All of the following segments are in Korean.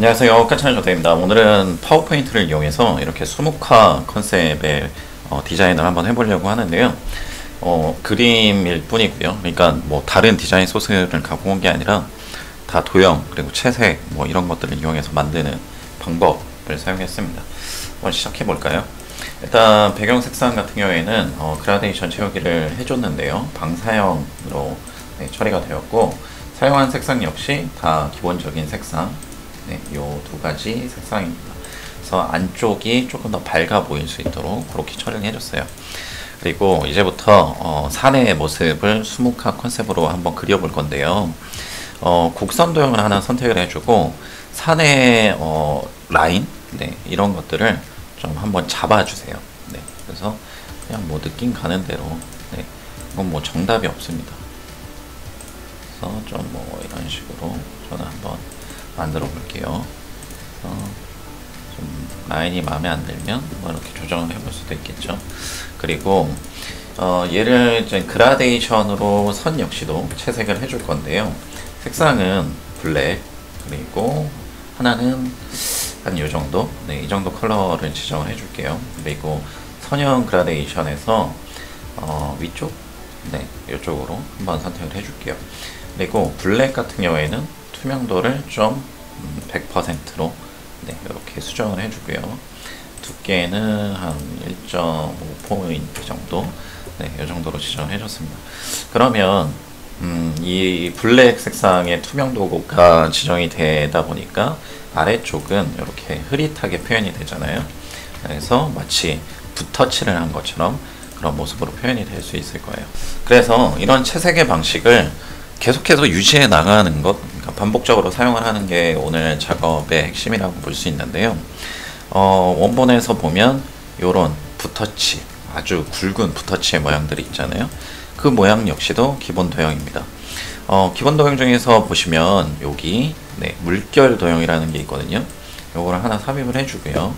안녕하세요. 까치는 조대입니다. 오늘은 파워포인트를 이용해서 이렇게 수묵화 컨셉의 디자인을 한번 해보려고 하는데요. 그림일 뿐이고요. 그러니까 뭐 다른 디자인 소스를 갖고 온 게 아니라 다 도형 그리고 채색 뭐 이런 것들을 이용해서 만드는 방법을 사용했습니다. 한번 시작해 볼까요? 일단 배경 색상 같은 경우에는 그라데이션 채우기를 해줬는데요. 방사형으로 처리가 되었고, 사용한 색상 역시 다 기본적인 색상, 요 두 가지 색상입니다. 그래서 안쪽이 조금 더 밝아 보일 수 있도록 그렇게 처리를 해줬어요. 그리고 이제부터 산의 모습을 수묵화 컨셉으로 한번 그려볼 건데요. 곡선 도형을 하나 선택을 해주고 산의 라인, 이런 것들을 좀 한번 잡아주세요. 그래서 그냥 뭐 느낌 가는 대로, 이건 뭐 정답이 없습니다. 그래서 좀 뭐 이런 식으로 저는 한번 만들어 볼게요. 좀 라인이 마음에 안 들면 뭐 이렇게 조정을 해볼 수도 있겠죠. 그리고 얘를 이제 그라데이션으로 선 역시도 채색을 해줄 건데요. 색상은 블랙, 그리고 하나는 한 요 정도, 이 정도 컬러를 지정을 해줄게요. 그리고 선형 그라데이션에서 위쪽, 이쪽으로 한번 선택을 해줄게요. 그리고 블랙 같은 경우에는 투명도를 좀 100%로 이렇게 수정을 해주고요. 두께는 한 1.5포인트 정도, 이 정도로 지정을 해줬습니다. 그러면 이 블랙 색상의 투명도가 지정이 되다 보니까 아래쪽은 이렇게 흐릿하게 표현이 되잖아요. 그래서 마치 붓터치를 한 것처럼 그런 모습으로 표현이 될 수 있을 거예요. 그래서 이런 채색의 방식을 계속해서 유지해 나가는 것, 그러니까 반복적으로 사용을 하는 게 오늘 작업의 핵심이라고 볼 수 있는데요. 원본에서 보면 이런 붓터치, 아주 굵은 붓터치의 모양들이 있잖아요. 그 모양 역시도 기본 도형입니다. 기본 도형 중에서 보시면 여기 물결 도형이라는 게 있거든요. 요거를 하나 삽입을 해주고요.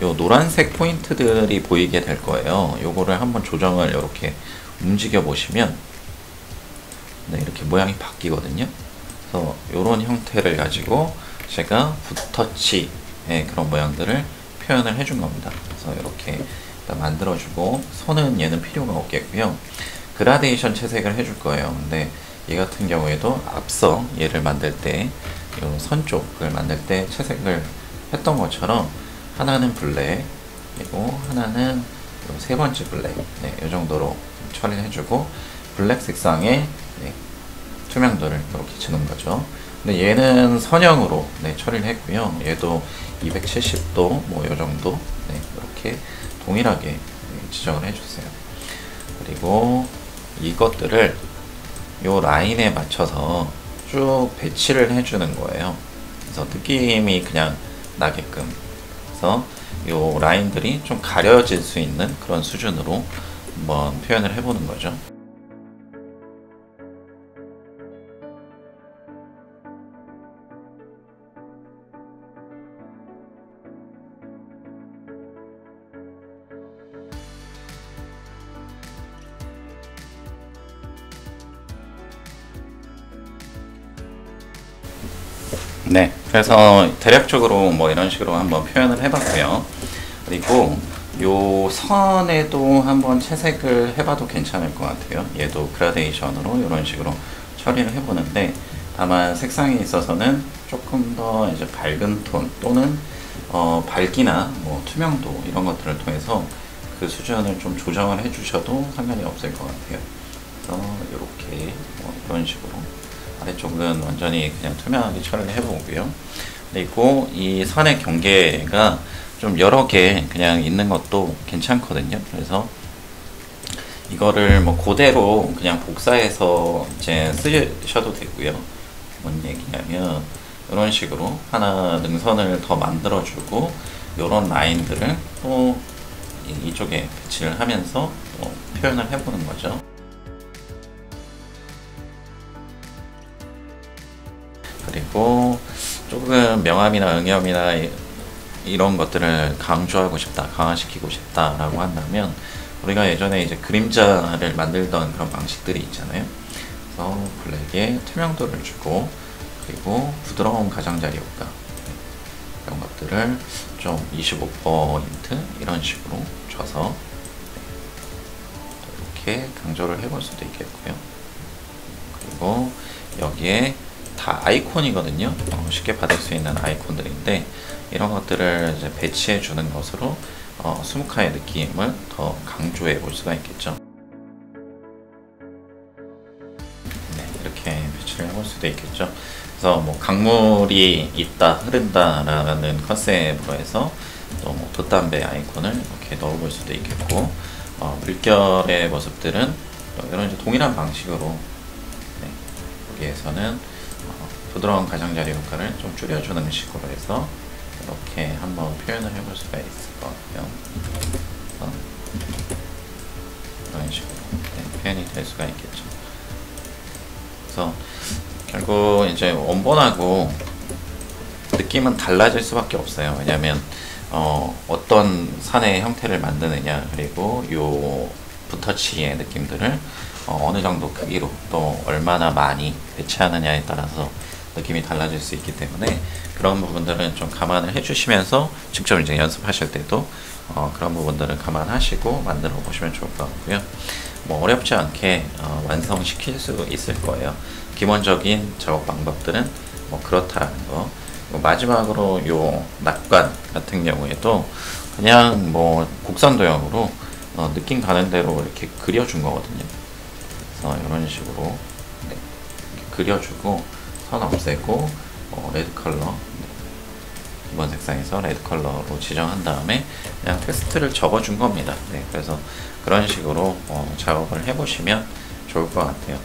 요 노란색 포인트들이 보이게 될 거예요. 요거를 한번 조정을 이렇게 움직여 보시면 이렇게 모양이 바뀌거든요. 그래서 요런 형태를 가지고 제가 붓터치의 그런 모양들을 표현을 해준 겁니다. 그래서 이렇게 일단 만들어주고, 손은 얘는 필요가 없겠고요. 그라데이션 채색을 해줄 거예요. 근데 얘 같은 경우에도 앞서 얘를 만들 때, 요 선 쪽을 만들 때 채색을 했던 것처럼 하나는 블랙, 그리고 하나는 세 번째 블랙, 이 정도로 처리를 해주고, 블랙 색상의 투명도를 이렇게 주는 거죠. 근데 얘는 선형으로 처리를 했고요. 얘도 270도 뭐 요 정도 이렇게 동일하게 지정을 해줬어요. 그리고 이것들을 요 라인에 맞춰서 쭉 배치를 해주는 거예요. 그래서 느낌이 그냥 나게끔. 그래서 요 라인들이 좀 가려질 수 있는 그런 수준으로 한번 표현을 해보는 거죠. 그래서 대략적으로 뭐 이런 식으로 한번 표현을 해봤고요. 그리고 요 선에도 한번 채색을 해봐도 괜찮을 것 같아요. 얘도 그라데이션으로 이런 식으로 처리를 해보는데, 다만 색상에 있어서는 조금 더 이제 밝은 톤 또는 밝기나 뭐 투명도 이런 것들을 통해서 그 수준을 좀 조정을 해주셔도 상관이 없을 것 같아요. 그래서 이렇게 뭐 이런 식으로 아래쪽은 완전히 그냥 투명하게 처리를 해보고요. 그리고 이 선의 경계가 좀 여러 개 그냥 있는 것도 괜찮거든요. 그래서 이거를 뭐 그대로 그냥 복사해서 이제 쓰셔도 되고요. 뭔 얘기냐면 이런 식으로 하나 능선을 더 만들어주고, 이런 라인들을 또 이쪽에 배치를 하면서 또 표현을 해보는 거죠. 그리고 조금 명암이나 응염이나 이런 것들을 강조하고 싶다, 강화시키고 싶다라고 한다면, 우리가 예전에 이제 그림자를 만들던 그런 방식들이 있잖아요. 그래서 블랙에 투명도를 주고, 그리고 부드러운 가장자리 효과, 것들을 좀 25% 이런 식으로 줘서 이렇게 강조를 해볼 수도 있겠고요. 그리고 여기에 다 아이콘이거든요. 쉽게 받을 수 있는 아이콘들인데 이런 것들을 이제 배치해 주는 것으로 수묵화의 느낌을 더 강조해 볼 수가 있겠죠. 네, 이렇게 배치를 해볼 수도 있겠죠. 그래서 뭐 강물이 있다, 흐른다라는 컨셉으로 해서 또 뭐 돛담배 아이콘을 이렇게 넣어볼 수도 있겠고, 물결의 모습들은 이런 이제 동일한 방식으로, 네, 여기에서는 부드러운 가장자리 효과를 좀 줄여주는 식으로 해서 이렇게 한번 표현을 해볼 수가 있을 것 같고요. 이런 식으로, 네, 표현이 될 수가 있겠죠. 그래서 결국 이제 원본하고 느낌은 달라질 수밖에 없어요. 왜냐면 어떤 산의 형태를 만드느냐, 그리고 요 붓터치의 느낌들을 어느 정도 크기로 또 얼마나 많이 배치하느냐에 따라서 느낌이 달라질 수 있기 때문에 그런 부분들은 좀 감안을 해주시면서 직접 이제 연습하실 때도 그런 부분들을 감안하시고 만들어 보시면 좋을 것 같고요. 뭐 어렵지 않게 완성시킬 수 있을 거예요. 기본적인 작업 방법들은 뭐 그렇다라는 거. 마지막으로 요 낙관 같은 경우에도 그냥 뭐 곡선도형으로 느낌 가는 대로 이렇게 그려준 거거든요. 그래서 이런 식으로, 네, 이렇게 그려주고 선 없애고 레드 컬러, 네, 이번 색상에서 레드 컬러로 지정한 다음에 그냥 텍스트를 적어준 겁니다. 네, 그래서 그런 식으로 작업을 해보시면 좋을 것 같아요.